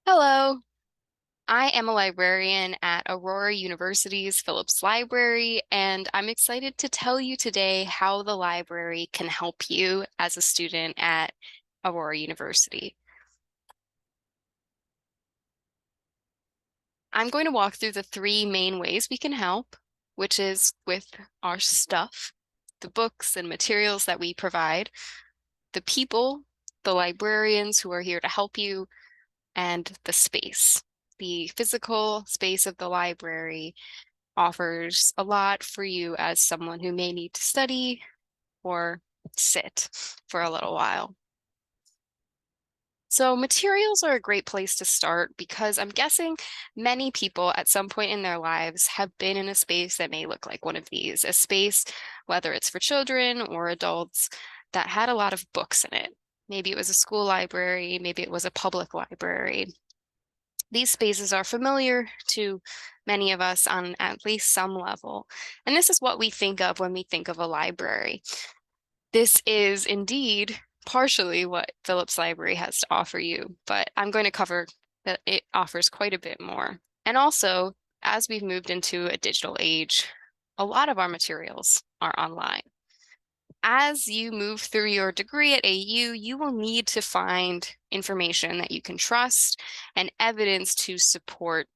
Hello, I am a librarian at Aurora University's Phillips Library, and I'm excited to tell you today how the library can help you as a student at Aurora University. I'm going to walk through the three main ways we can help, which is with our stuff, the books and materials that we provide, the people, the librarians who are here to help you, and the space, the physical space of the library offers a lot for you as someone who may need to study or sit for a little while. So materials are a great place to start because I'm guessing many people at some point in their lives have been in a space that may look like one of these, a space, whether it's for children or adults, that had a lot of books in it. Maybe it was a school library, maybe it was a public library. These spaces are familiar to many of us on at least some level. And this is what we think of when we think of a library. This is indeed partially what Phillips Library has to offer you, but I'm going to cover that it offers quite a bit more. And also, as we've moved into a digital age, a lot of our materials are online. As you move through your degree at AU, you will need to find information that you can trust and evidence to support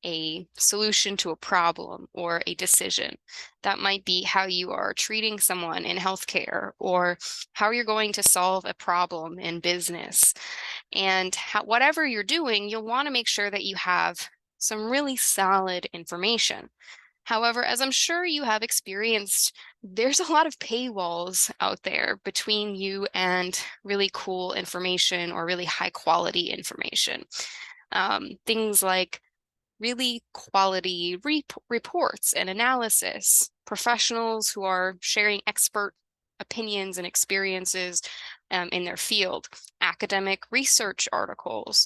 a solution to a problem or a decision. That might be how you are treating someone in healthcare or how you're going to solve a problem in business. And whatever you're doing, you'll want to make sure that you have some really solid information. However, as I'm sure you have experienced, there's a lot of paywalls out there between you and really cool information or really high quality information. Things like really quality reports and analysis, professionals who are sharing expert opinions and experiences in their field, academic research articles,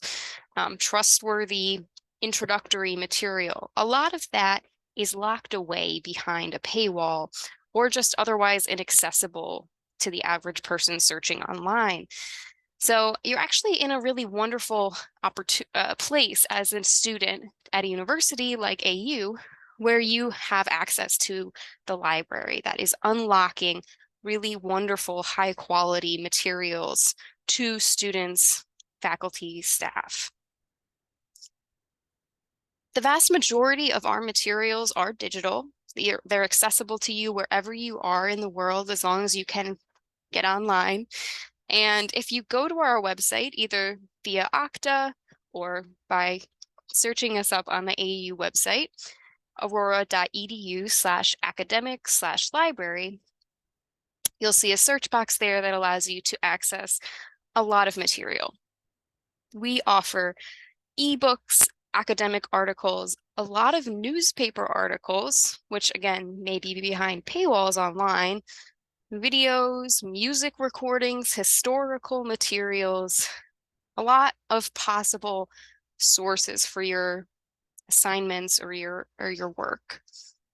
trustworthy introductory material. A lot of that is locked away behind a paywall or just otherwise inaccessible to the average person searching online. So you're actually in a really wonderful place as a student at a university like AU, where you have access to the library that is unlocking really wonderful, high quality materials to students, faculty, staff. The vast majority of our materials are digital. They're accessible to you wherever you are in the world, as long as you can get online. And if you go to our website, either via Okta or by searching us up on the AU website, aurora.edu/academic/library, you'll see a search box there that allows you to access a lot of material. We offer ebooks, academic articles, a lot of newspaper articles, which again may be behind paywalls online, videos, music recordings, historical materials, a lot of possible sources for your assignments or your work.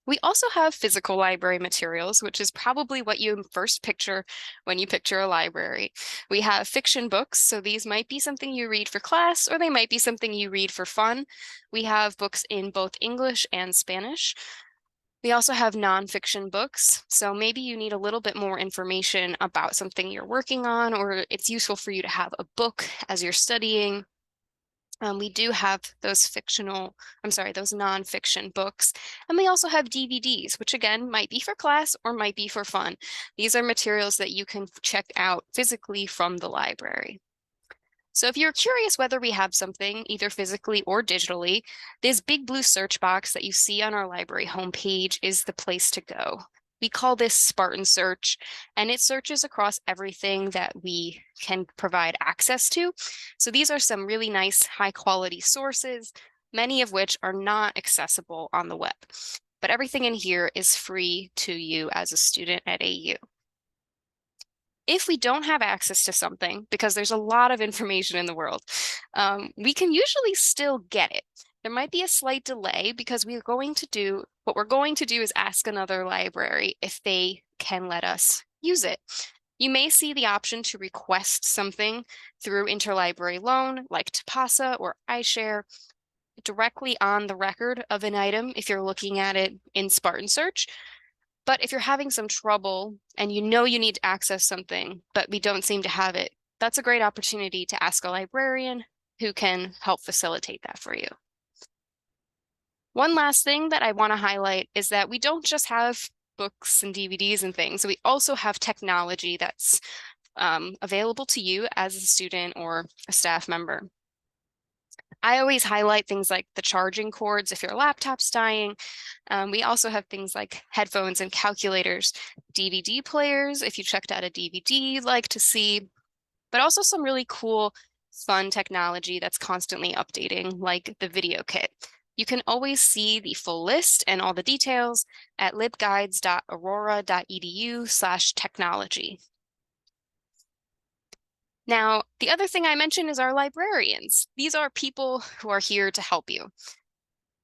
We also have physical library materials, which is probably what you first picture when you picture a library. We have fiction books, so these might be something you read for class, or they might be something you read for fun. We have books in both English and Spanish. We also have nonfiction books, so maybe you need a little bit more information about something you're working on, or it's useful for you to have a book as you're studying. We do have those those nonfiction books. And we also have DVDs, which again might be for class or might be for fun. These are materials that you can check out physically from the library. So if you're curious whether we have something, either physically or digitally, this big blue search box that you see on our library homepage is the place to go. We call this Spartan Search, and it searches across everything that we can provide access to. So these are some really nice high quality sources, many of which are not accessible on the web. But everything in here is free to you as a student at AU. If we don't have access to something, because there's a lot of information in the world, we can usually still get it. There might be a slight delay because what we're going to do is ask another library if they can let us use it. You may see the option to request something through interlibrary loan, like Tapasa or iShare, directly on the record of an item if you're looking at it in Spartan Search. But if you're having some trouble and you know you need to access something, but we don't seem to have it, that's a great opportunity to ask a librarian who can help facilitate that for you. One last thing that I want to highlight is that we don't just have books and DVDs and things. We also have technology that's available to you as a student or a staff member. I always highlight things like the charging cords if your laptop's dying. We also have things like headphones and calculators, DVD players if you checked out a DVD you'd like to see, but also some really cool, fun technology that's constantly updating, like the video kit. You can always see the full list and all the details at libguides.aurora.edu/technology. Now, the other thing I mentioned is our librarians. These are people who are here to help you.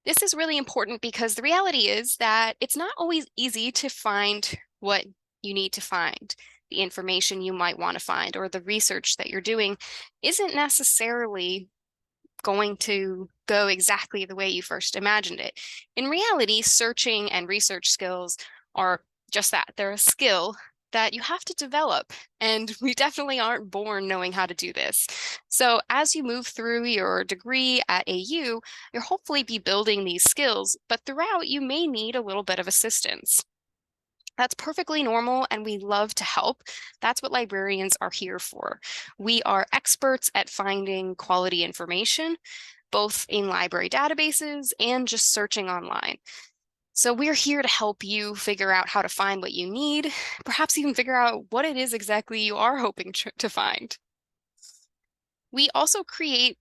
This is really important because the reality is that it's not always easy to find what you need to find. The information you might want to find or the research that you're doing isn't necessarily going to go exactly the way you first imagined it. In reality, searching and research skills are just that. They're a skill that you have to develop, and we definitely aren't born knowing how to do this. So as you move through your degree at AU, you'll hopefully be building these skills, but throughout you may need a little bit of assistance. That's perfectly normal, and we love to help. That's what librarians are here for. We are experts at finding quality information, both in library databases and just searching online. So we're here to help you figure out how to find what you need, perhaps even figure out what it is exactly you are hoping to find. We also create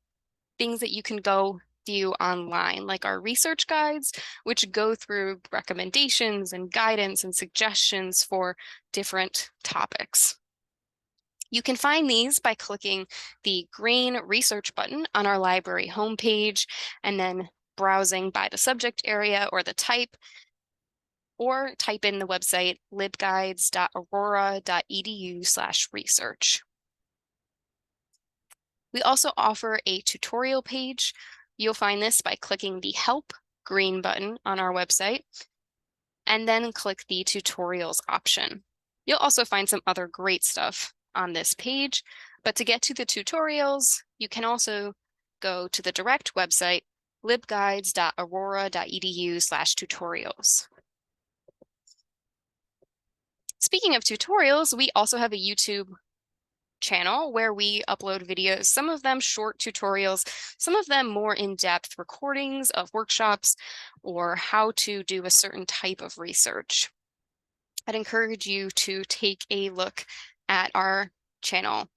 things that you can go view online, like our research guides, which go through recommendations and guidance and suggestions for different topics. You can find these by clicking the green research button on our library homepage and then browsing by the subject area or the type, or type in the website libguides.aurora.edu/research. We also offer a tutorial page. You'll find this by clicking the Help green button on our website, and then click the Tutorials option. You'll also find some other great stuff on this page, but to get to the tutorials, you can also go to the direct website, libguides.aurora.edu/tutorials. Speaking of tutorials, we also have a YouTube channel where we upload videos, some of them short tutorials, some of them more in-depth recordings of workshops or how to do a certain type of research. I'd encourage you to take a look at our channel.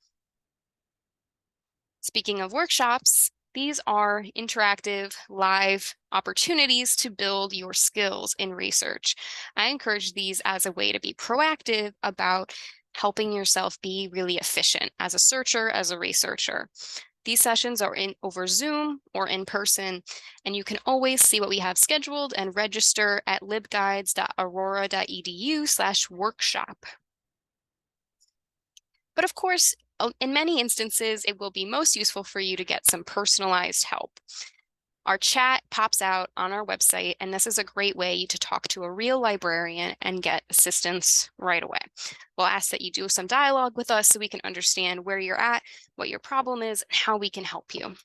Speaking of workshops, these are interactive, live opportunities to build your skills in research. I encourage these as a way to be proactive about helping yourself be really efficient as a searcher, as a researcher. These sessions are over Zoom or in person, and you can always see what we have scheduled and register at libguides.aurora.edu/workshop. But of course, in many instances, it will be most useful for you to get some personalized help. Our chat pops out on our website, and this is a great way to talk to a real librarian and get assistance right away. We'll ask that you do some dialogue with us so we can understand where you're at, what your problem is, and how we can help you.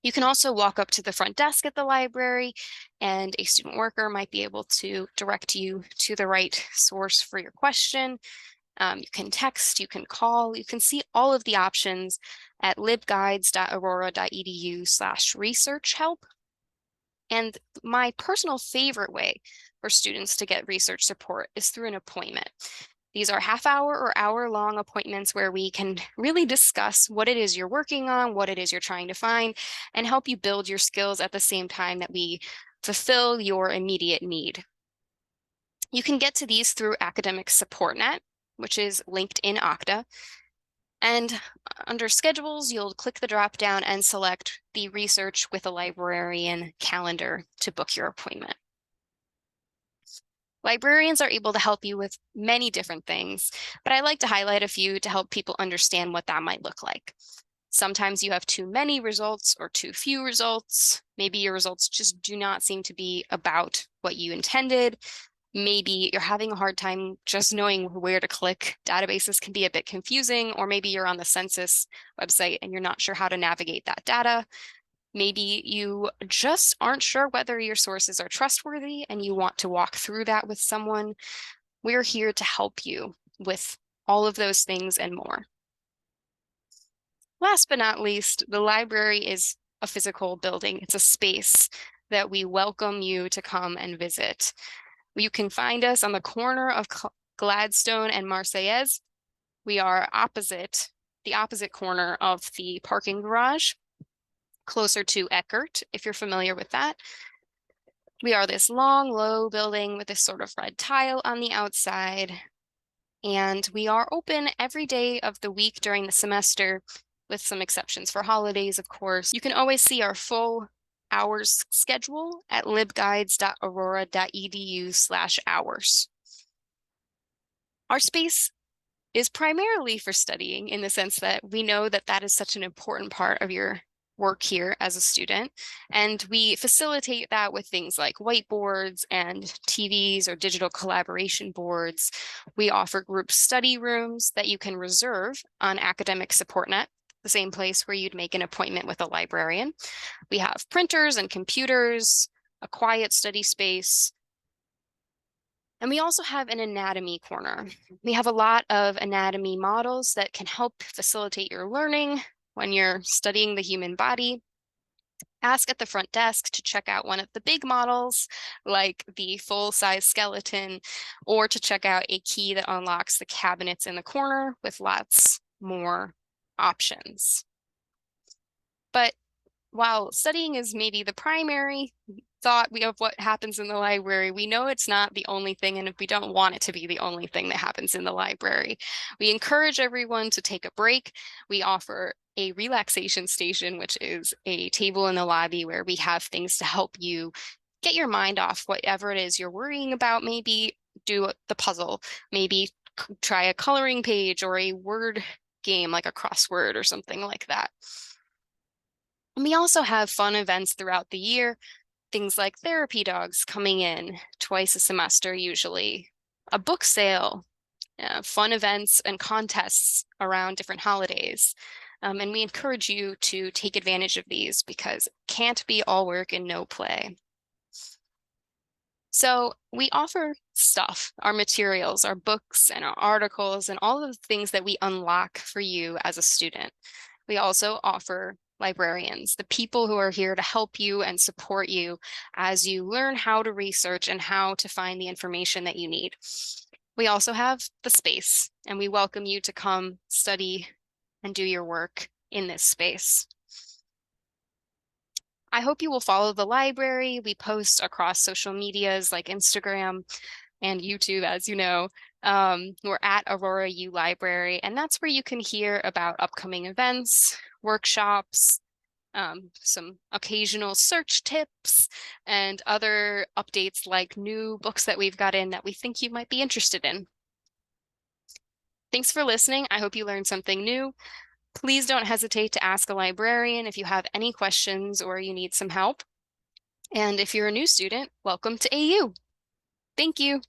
You can also walk up to the front desk at the library, and a student worker might be able to direct you to the right source for your question. You can text, you can call, you can see all of the options at libguides.aurora.edu/research help. And my personal favorite way for students to get research support is through an appointment. These are half-hour or hour-long appointments where we can really discuss what it is you're working on, what it is you're trying to find, and help you build your skills at the same time that we fulfill your immediate need. You can get to these through Academic Support Net, which is linked in Okta. And under schedules, you'll click the drop down and select the Research with a Librarian calendar to book your appointment. Librarians are able to help you with many different things, but I like to highlight a few to help people understand what that might look like. Sometimes you have too many results or too few results. Maybe your results just do not seem to be about what you intended. Maybe you're having a hard time just knowing where to click. Databases can be a bit confusing, or maybe you're on the census website and you're not sure how to navigate that data. Maybe you just aren't sure whether your sources are trustworthy and you want to walk through that with someone. We're here to help you with all of those things and more. Last but not least, the library is a physical building. It's a space that we welcome you to come and visit. You can find us on the corner of Gladstone and Marseillaise. We are the opposite corner of the parking garage, closer to Eckert, if you're familiar with that. We are this long, low building with this sort of red tile on the outside. And we are open every day of the week during the semester, with some exceptions for holidays, of course. You can always see our full hours schedule at libguides.aurora.edu/hours. Our space is primarily for studying, in the sense that we know that that is such an important part of your work here as a student. And we facilitate that with things like whiteboards and TVs or digital collaboration boards. We offer group study rooms that you can reserve on Academic SupportNet, the same place where you'd make an appointment with a librarian. We have printers and computers, a quiet study space, and we also have an anatomy corner. We have a lot of anatomy models that can help facilitate your learning when you're studying the human body. Ask at the front desk to check out one of the big models, like the full-size skeleton, or to check out a key that unlocks the cabinets in the corner with lots more options. But while studying is maybe the primary thought of what happens in the library, we know it's not the only thing, and if we don't want it to be the only thing that happens in the library. We encourage everyone to take a break. We offer a relaxation station, which is a table in the lobby where we have things to help you get your mind off whatever it is you're worrying about. Maybe do the puzzle, maybe try a coloring page or a word game like a crossword or something like that. And we also have fun events throughout the year, things like therapy dogs coming in twice a semester usually, a book sale, fun events and contests around different holidays. And we encourage you to take advantage of these because it can't be all work and no play. So we offer stuff, our materials, our books and our articles, and all of the things that we unlock for you as a student. We also offer librarians, the people who are here to help you and support you as you learn how to research and how to find the information that you need. We also have the space, and we welcome you to come study and do your work in this space. I hope you will follow the library. We post across social medias like Instagram and YouTube, as you know. We're at Aurora U Library, and that's where you can hear about upcoming events, workshops, some occasional search tips, and other updates like new books that we've got in that we think you might be interested in. Thanks for listening. I hope you learned something new. Please don't hesitate to ask a librarian if you have any questions or you need some help. And if you're a new student, welcome to AU. Thank you.